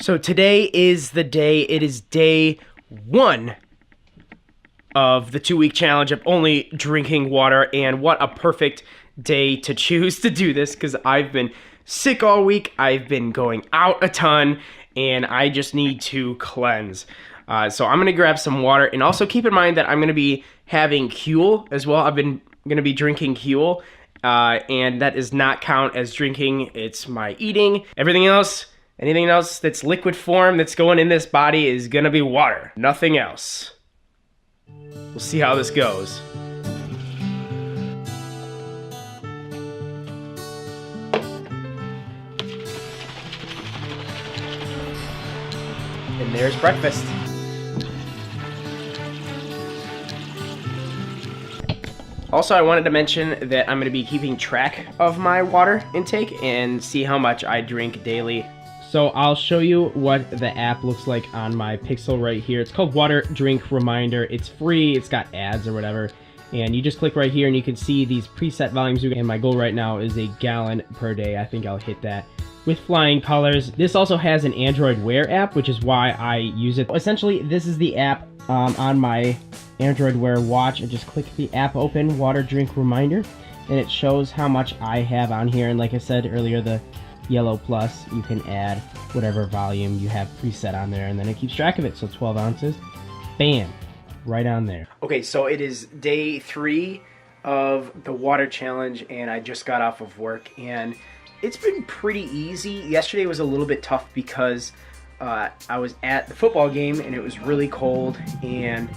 So today is the day. It is day 1 of the 2-week challenge of only drinking water, and what a perfect day to choose to do this because I've been sick all week. I've been going out a ton, and I just need to cleanse. So I'm gonna grab some water, and also keep in mind that I'm gonna be having Huel as well. I've been gonna be drinking Huel, and that does not count as drinking. It's my eating. Anything else that's liquid form that's going in this body is gonna be water. Nothing else. We'll see how this goes. And there's breakfast. Also, I wanted to mention that I'm going to be keeping track of my water intake and see how much I drink daily. So I'll show you what the app looks like on my Pixel right here. It's called Water Drink Reminder. It's free, it's got ads or whatever. And you just click right here and you can see these preset volumes. And my goal right now is 1 gallon per day. I think I'll hit that with flying colors. This also has an Android Wear app, which is why I use it. Essentially, this is the app on my Android Wear watch. I just click the app open, Water Drink Reminder, and it shows how much I have on here. And like I said earlier, the yellow plus, you can add whatever volume you have preset on there, and then it keeps track of it. So 12 ounces, bam, right on there. Okay, so it is day 3 of the water challenge, and I just got off of work, and it's been pretty easy. Yesterday was a little bit tough because I was at the football game and it was really cold, and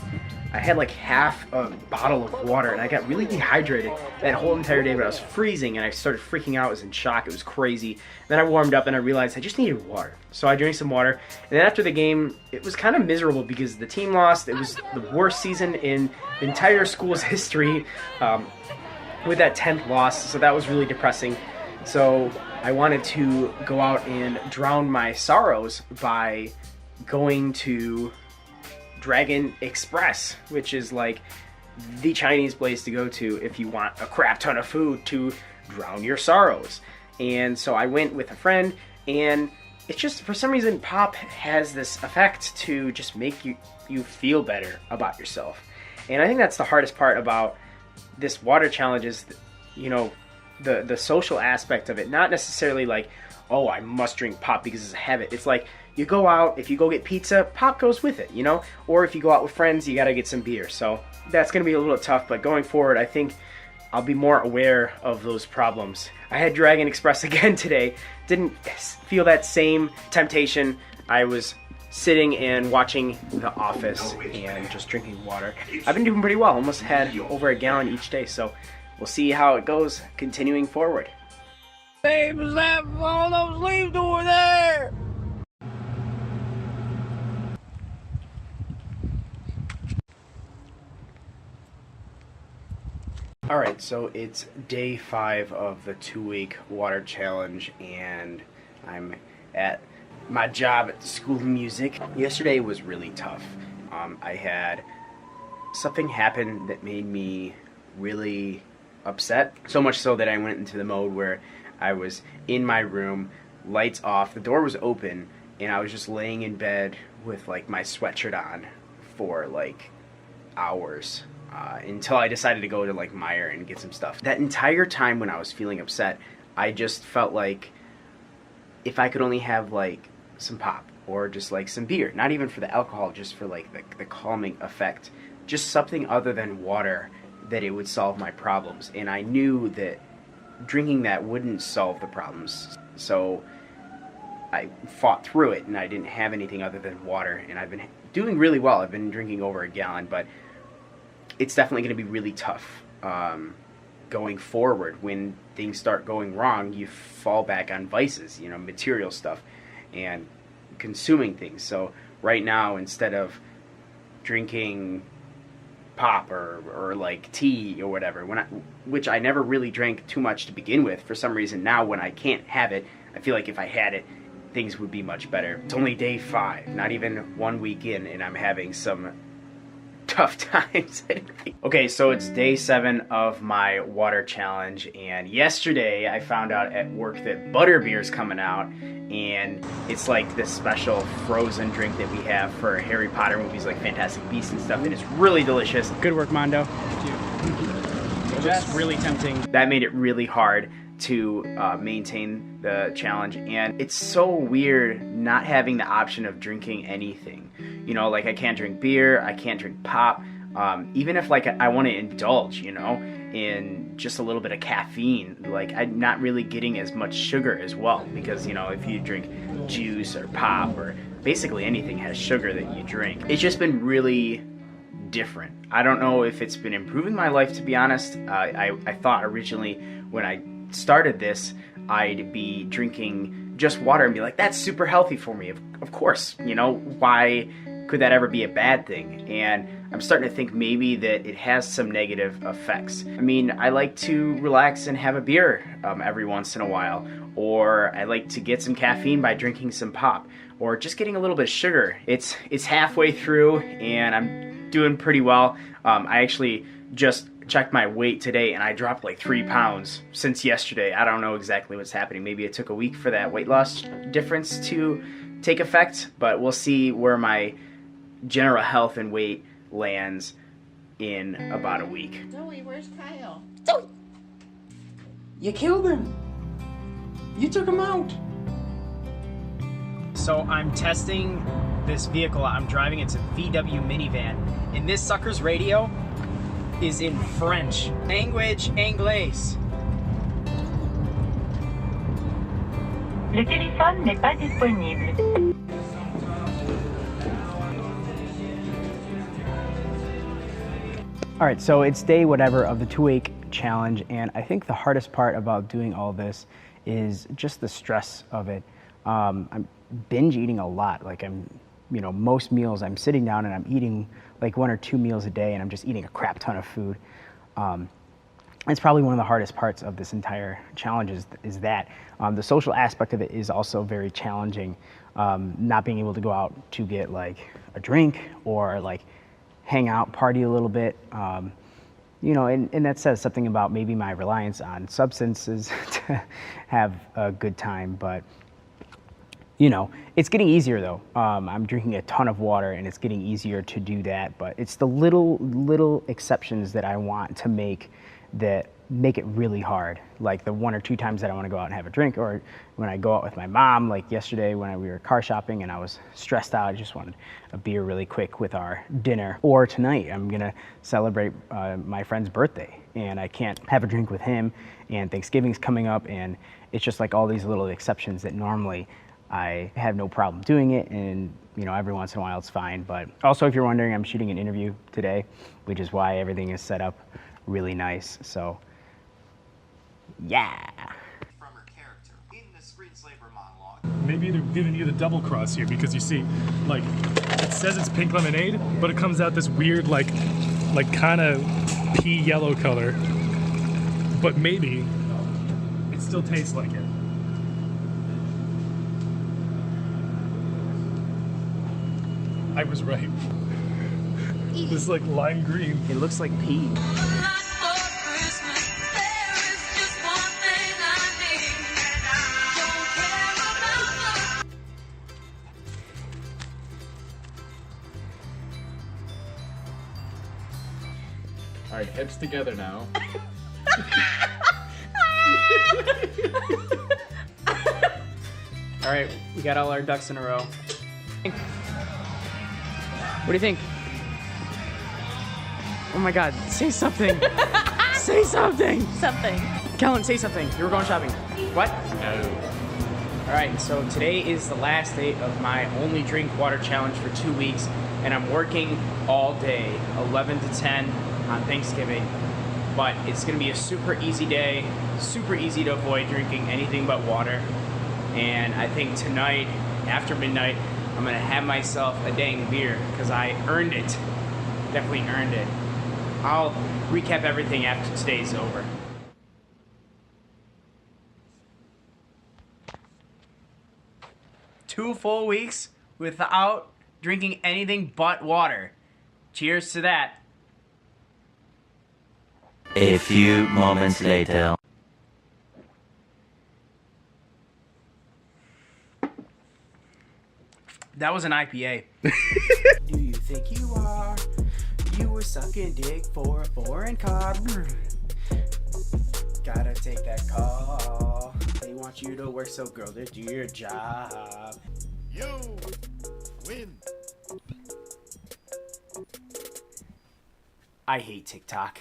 I had like half a bottle of water, and I got really dehydrated that whole entire day, but I was freezing and I started freaking out. I was in shock. It was crazy. Then I warmed up and I realized I just needed water. So I drank some water, and then after the game, it was kind of miserable because the team lost. It was the worst season in the entire school's history with that 10th loss, so that was really depressing. So I wanted to go out and drown my sorrows by going to Dragon Express, which is like the Chinese place to go to if you want a crap ton of food to drown your sorrows. And so I went with a friend, and it's just, for some reason, pop has this effect to just make you feel better about yourself. And I think that's the hardest part about this water challenge is, you know, the social aspect of it. Not necessarily like, oh, I must drink pop because it's a habit. It's like, you go out, if you go get pizza, pop goes with it, you know? Or if you go out with friends, you gotta get some beer. So that's gonna be a little tough, but going forward, I think I'll be more aware of those problems. I had Dragon Express again today. Didn't feel that same temptation. I was sitting and watching The Office and just drinking water. I've been doing pretty well. Almost had over 1 gallon each day, so we'll see how it goes continuing forward. Babe, is that all those leaves over there? Alright, so it's day 5 of the 2-week water challenge, and I'm at my job at the School of Music. Yesterday was really tough. I had something happen that made me really upset, so much so that I went into the mode where I was in my room, lights off, the door was open, and I was just laying in bed with like my sweatshirt on for like hours. Until I decided to go to like Meijer and get some stuff. That entire time when I was feeling upset, I just felt like if I could only have like some pop or just like some beer, not even for the alcohol, just for like the calming effect, just something other than water, that it would solve my problems. And I knew that drinking that wouldn't solve the problems. So I fought through it, and I didn't have anything other than water, and I've been doing really well. I've been drinking over 1 gallon, but it's definitely going to be really tough going forward. When things start going wrong, you fall back on vices, you know, material stuff and consuming things. So right now, instead of drinking pop or like tea or whatever, which I never really drank too much to begin with, for some reason now when I can't have it, I feel like if I had it, things would be much better. It's only day 5, not even 1 week in, and I'm having some tough times. Okay, so it's day 7 of my water challenge, and yesterday I found out at work that butterbeer is coming out, and it's like this special frozen drink that we have for Harry Potter movies like Fantastic Beasts and stuff, and it's really delicious. Good work, Mondo. It looks really tempting. That made it really hard to maintain the challenge, and it's so weird not having the option of drinking anything. You know, like I can't drink beer, I can't drink pop, even if like I want to indulge, you know, in just a little bit of caffeine, like I'm not really getting as much sugar as well, because, you know, if you drink juice or pop or basically anything has sugar that you drink, it's just been really different. I don't know if it's been improving my life, to be honest. I thought originally when I started this, I'd be drinking just water and be like, that's super healthy for me. Of course, you know, why could that ever be a bad thing? And I'm starting to think maybe that it has some negative effects. I mean, I like to relax and have a beer every once in a while, or I like to get some caffeine by drinking some pop, or just getting a little bit of sugar. It's halfway through, and I'm doing pretty well. I actually just checked my weight today, and I dropped like 3 pounds since yesterday. I don't know exactly what's happening. Maybe it took a week for that weight loss difference to take effect, but we'll see where my general health and weight lands in about a week. Zoe, where's Kyle? Zoe! You killed him! You took him out! So I'm testing this vehicle. I'm driving. It's a VW minivan, and this sucker's radio is in French. Language anglaise. Le téléphone n'est pas disponible. Alright, so it's day whatever of the 2-week challenge, and I think the hardest part about doing all this is just the stress of it. I'm binge eating a lot. Like most meals I'm sitting down and I'm eating like 1 or 2 meals a day, and I'm just eating a crap ton of food. It's probably one of the hardest parts of this entire challenge is that. The social aspect of it is also very challenging. Not being able to go out to get like a drink or like hang out, party a little bit, you know, and that says something about maybe my reliance on substances to have a good time, but you know, it's getting easier though. I'm drinking a ton of water, and it's getting easier to do that, but it's the little exceptions that I want to make that make it really hard. Like the 1 or 2 times that I want to go out and have a drink, or when I go out with my mom, like yesterday when we were car shopping and I was stressed out, I just wanted a beer really quick with our dinner. Or tonight, I'm gonna celebrate my friend's birthday, and I can't have a drink with him, and Thanksgiving's coming up, and it's just like all these little exceptions that normally I have no problem doing it, and you know, every once in a while it's fine. But also, if you're wondering, I'm shooting an interview today, which is why everything is set up really nice. So yeah. From her character in the screensaver monologue. Maybe they're giving you the double cross here, because you see, like, it says it's pink lemonade, but it comes out this weird, like kind of pea yellow color. But maybe it still tastes like it. I was right. It's like lime green. It looks like pea. All right, heads together now. All right, we got all our ducks in a row. What do you think? Oh my God, say something. Say something. Something. Kellen, say something. You were going shopping. What? No. All right, so today is the last day of my only drink water challenge for 2 weeks, and I'm working all day, 11 to 10 on Thanksgiving. But it's gonna be a super easy day, super easy to avoid drinking anything but water. And I think tonight, after midnight, I'm gonna have myself a dang beer, because I earned it. Definitely earned it. I'll recap everything after today's over. Two full weeks without drinking anything but water. Cheers to that. A few moments later. That was an IPA. Do you think you are? You were sucking dick for a foreign car. Gotta take that call. They want you to work, so girl, to do your job. You win. I hate TikTok.